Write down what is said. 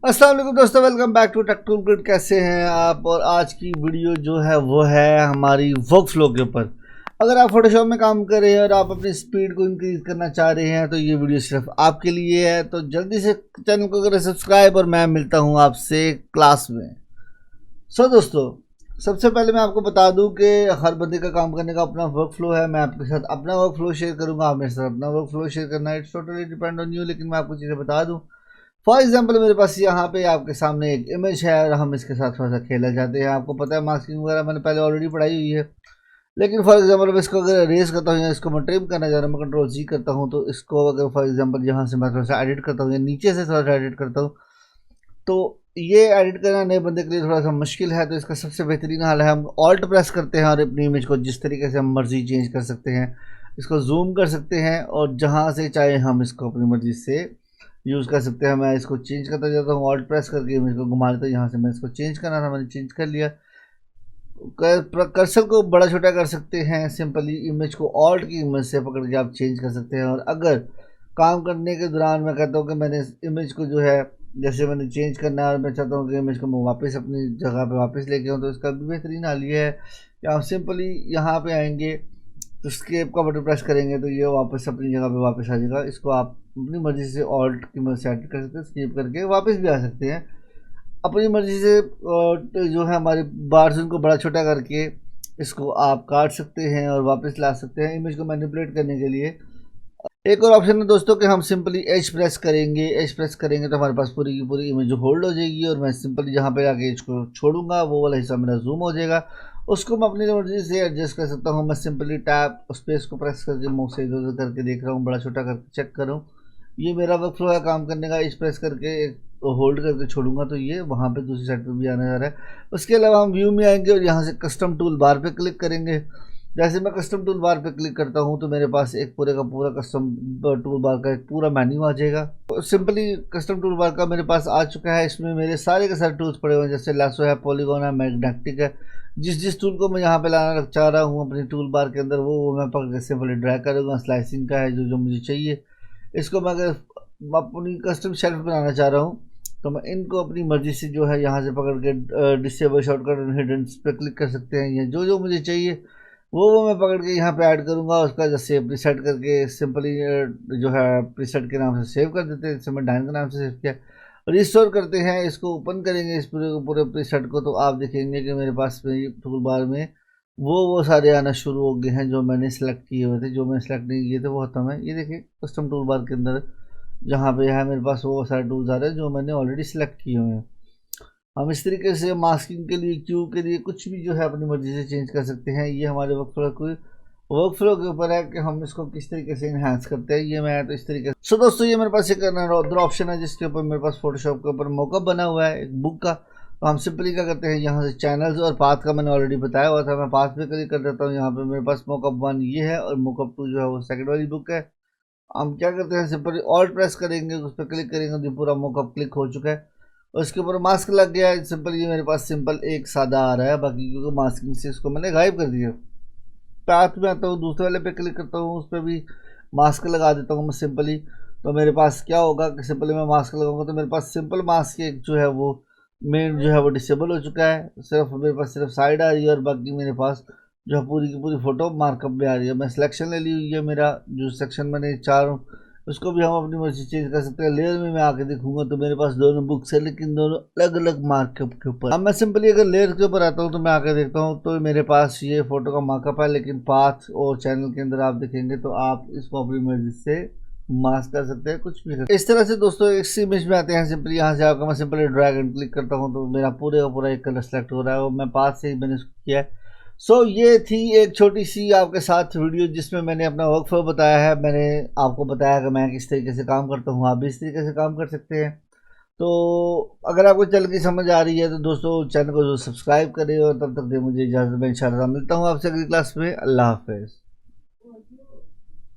अस्सलाम वालेकुम दोस्तों, welcome back to tech tool kit. कैसे हैं आप? और आज की वीडियो जो है वो है हमारी वर्क फ्लो के ऊपर। अगर आप फोटोशॉप में काम कर रहे हैं और आप अपनी स्पीड को इंक्रीज करना चाह रहे हैं तो ये वीडियो सिर्फ आपके लिए है। तो जल्दी से चैनल को करें सब्सक्राइब और मैं मिलता हूँ आपसे क्लास में। दोस्तों, सबसे पहले मैं आपको बता दूं कि हर बंदे का काम करने का अपना वर्क फ्लो है। मैं आपके साथ अपना वर्क फ्लो शेयर करूंगा, आप मेरे साथ अपना वर्क फ्लो शेयर करना, it's totally depend on you. लेकिन मैं आपको चीज़ें बता दूं। फॉर एग्जाम्पल, मेरे पास यहाँ पे आपके सामने एक इमेज है और हम इसके साथ थोड़ा सा खेलना चाहते हैं। आपको पता है मास्किंग वगैरह मैंने पहले ऑलरेडी पढ़ाई हुई है। लेकिन फॉर एग्जाम्पल मैं इसको अगर रेस करता हूँ या इसको मैं ट्रिम करना चाह रहा हूँ, मैं कंट्रोल जी करता हूँ, तो इसको अगर फॉर एग्जाम्पल यहाँ से मैं थोड़ा सा एडिट करता हूँ या नीचे से थोड़ा सा एडिट करता हूँ, तो ये एडिट करना नए बंदे के लिए थोड़ा सा मुश्किल है। तो इसका सबसे बेहतरीन हाल है, हम ऑल्ट प्रेस करते हैं और अपनी इमेज को जिस तरीके से हम मर्जी चेंज कर सकते हैं। इसको जूम कर सकते हैं और जहाँ से चाहे हम इसको अपनी मर्जी से यूज़ कर सकते हैं। मैं इसको चेंज करता जाता हूँ, ऑल्ट प्रेस करके इमेज को घुमा लेता हूँ। यहाँ से मैं इसको चेंज करना था, मैंने चेंज कर लिया। कर्सर को बड़ा छोटा कर सकते हैं सिंपली। इमेज को ऑल्ट की इमेज से पकड़ के आप चेंज कर सकते हैं। और अगर काम करने के दौरान मैं कहता हूँ कि मैंने इमेज को जो है जैसे मैंने चेंज करना है और मैं चाहता हूँ कि इमेज को मैं वापस अपनी जगह पे वापस लेके आऊँ, तो इसका भी बेहतरीन हाल ये है कि आप सिंपली यहाँ पे आएंगे तो स्केप का बटन प्रेस करेंगे तो ये वापस अपनी जगह पे वापस आ जाएगा। इसको आप अपनी मर्ज़ी से ऑल्ट की मदद से एडिट कर सकते हैं, स्केप करके वापस भी आ सकते हैं अपनी मर्ज़ी से। जो है हमारी बार्स उनको बड़ा छोटा करके इसको आप काट सकते हैं और वापस ला सकते हैं इमेज को मैनिपुलेट करने के लिए। एक और ऑप्शन है दोस्तों कि हम सिंपली एज प्रेस करेंगे। एज प्रेस करेंगे तो हमारे पास पूरी की पूरी इमेज होल्ड हो जाएगी और मैं सिंपली जहाँ पे आके इसको छोड़ूंगा वो वाला हिस्सा मेरा जूम हो जाएगा। उसको मैं अपनी मर्जी से एडजस्ट कर सकता हूँ। मैं सिंपली टैप स्पेस को प्रेस करके मुँह से इधर उधर करके देख रहा हूँ, बड़ा छोटा करके चेक कर रहा हूँ। ये मेरा वर्क फ्लो है काम करने का। एज प्रेस करके होल्ड करके छोड़ूंगा तो ये वहाँ पे दूसरी साइड पे भी आने जा रहा है। उसके अलावा हम व्यू में आएंगे और यहाँ से कस्टम टूल बार पे क्लिक करेंगे। जैसे मैं कस्टम टूल बार पे क्लिक करता हूँ तो मेरे पास एक पूरे का पूरा कस्टम टूल बार का एक पूरा मेन्यू आ जाएगा। तो सिंपली कस्टम टूल बार का मेरे पास आ चुका है। इसमें मेरे सारे के सारे टूल्स पड़े हुए हैं, जैसे लासो है, पॉलीगॉन है, मैग्नेटिक है। जिस टूल को मैं यहाँ पे लाना चाह रहा हूँ अपनी टूल बार के अंदर वो मैं पकड़ के सिंपली ड्रैग करूँगा। स्लाइसिंग का है जो मुझे चाहिए। इसको मैं अगर अपनी कस्टम शेल्फ बनाना चाह रहा हूँ तो मैं इनको अपनी मर्जी से जो है यहाँ से पकड़ के डिसेबल शॉर्टकट हिडन पे क्लिक कर सकते हैं। या जो मुझे चाहिए वो मैं पकड़ के यहाँ पे ऐड करूँगा। उसका जैसे प्रीसेट करके सिंपली जो है प्रीसेट के नाम से सेव कर देते हैं। जैसे मैं डायन के नाम से सेव किया, रिस्टोर करते हैं, इसको ओपन करेंगे इस पूरे प्रीसेट को, तो आप देखेंगे कि मेरे पास टूल बार में वो सारे आना शुरू हो गए हैं जो मैंने सेलेक्ट किए हुए थे। जो मैंने सेलेक्ट नहीं किए थे वो खत्म है। ये देखिए कस्टम टूल बार के अंदर जहाँ पे है मेरे पास वो सारे टूल्स आ रहे हैं जो मैंने ऑलरेडी सेलेक्ट किए हुए हैं। हम इस तरीके से मास्किंग के लिए, क्यू के लिए कुछ भी जो है अपनी मर्जी से चेंज कर सकते हैं। ये हमारे वर्क फ्लो के ऊपर है कि हम इसको किस तरीके से इन्हांस करते हैं। ये मैं तो इस तरीके से। दोस्तों, ये मेरे पास एक अदर ऑप्शन है जिसके ऊपर मेरे पास फोटोशॉप के ऊपर मॉकअप बना हुआ है एक बुक का। तो हम सिंपली क्या करते हैं, यहाँ से चैनल्स और पाथ का मैंने ऑलरेडी बताया हुआ था, मैं पाथ पे क्लिक कर देता हूँ। यहाँ पे मेरे पास मॉकअप 1 ये है और मॉकअप 2 जो है वो सेकंड वाली बुक है। हम क्या करते हैं, सिंपली ऑल्ट प्रेस करेंगे, उस पर क्लिक करेंगे तो पूरा मॉकअप क्लिक हो चुका है। उसके ऊपर मास्क लग गया है। सिंपल ये मेरे पास सिंपल एक सादा आ रहा है, बाकी क्योंकि मास्किंग से इसको मैंने गायब कर दिया। पाथ में आता हूँ, दूसरे वाले पे क्लिक करता हूँ, उस पर भी मास्क लगा देता हूँ मैं सिंपली। तो मेरे पास क्या होगा कि सिंपली मैं मास्क लगाऊंगा तो मेरे पास सिंपल मास्क एक जो है वो मेन जो है वो डिसेबल हो चुका है। सिर्फ मेरे पास सिर्फ साइड आ रही है और बाकी मेरे पास जो है पूरी की पूरी फोटो मार्कअप में आ रही है। मैं सिलेक्शन ले ली हुई है, मेरा जो सेक्शन मैंने चार उसको भी हम अपनी मर्जी चेंज कर सकते हैं। लेयर में मैं आके देखूंगा तो मेरे पास दोनों बुक्स है लेकिन दोनों अलग अलग मार्कअप के ऊपर। अब मैं सिंपली अगर लेयर के ऊपर आता हूँ तो मैं आके देखता हूँ तो मेरे पास ये फोटो का मार्कअप है, लेकिन पाथ और चैनल के अंदर आप देखेंगे तो आप इसको अपनी मर्जी से मास्क कर सकते हैं, कुछ भी कर। इस तरह से दोस्तों इस इमेज में आते हैं। सिंपली यहाँ से आकर मैं सिंपली ड्रैग एंड क्लिक करता हूँ तो मेरा पूरे का पूरा एक कलर सेलेक्ट हो रहा है और मैं पाथ से ही मैंने इसको किया है। ये थी एक छोटी सी आपके साथ वीडियो जिसमें मैंने अपना वर्क फ्लो बताया है। मैंने आपको बताया कि मैं किस तरीके से काम करता हूँ, आप भी इस तरीके से काम कर सकते हैं। तो अगर आपको चल की समझ आ रही है तो दोस्तों चैनल को सब्सक्राइब करें और तब तक दे मुझे इजाज़त। मैं इंशाल्लाह मिलता हूँ आपसे अगली क्लास में। अल्लाह हाफ़िज़।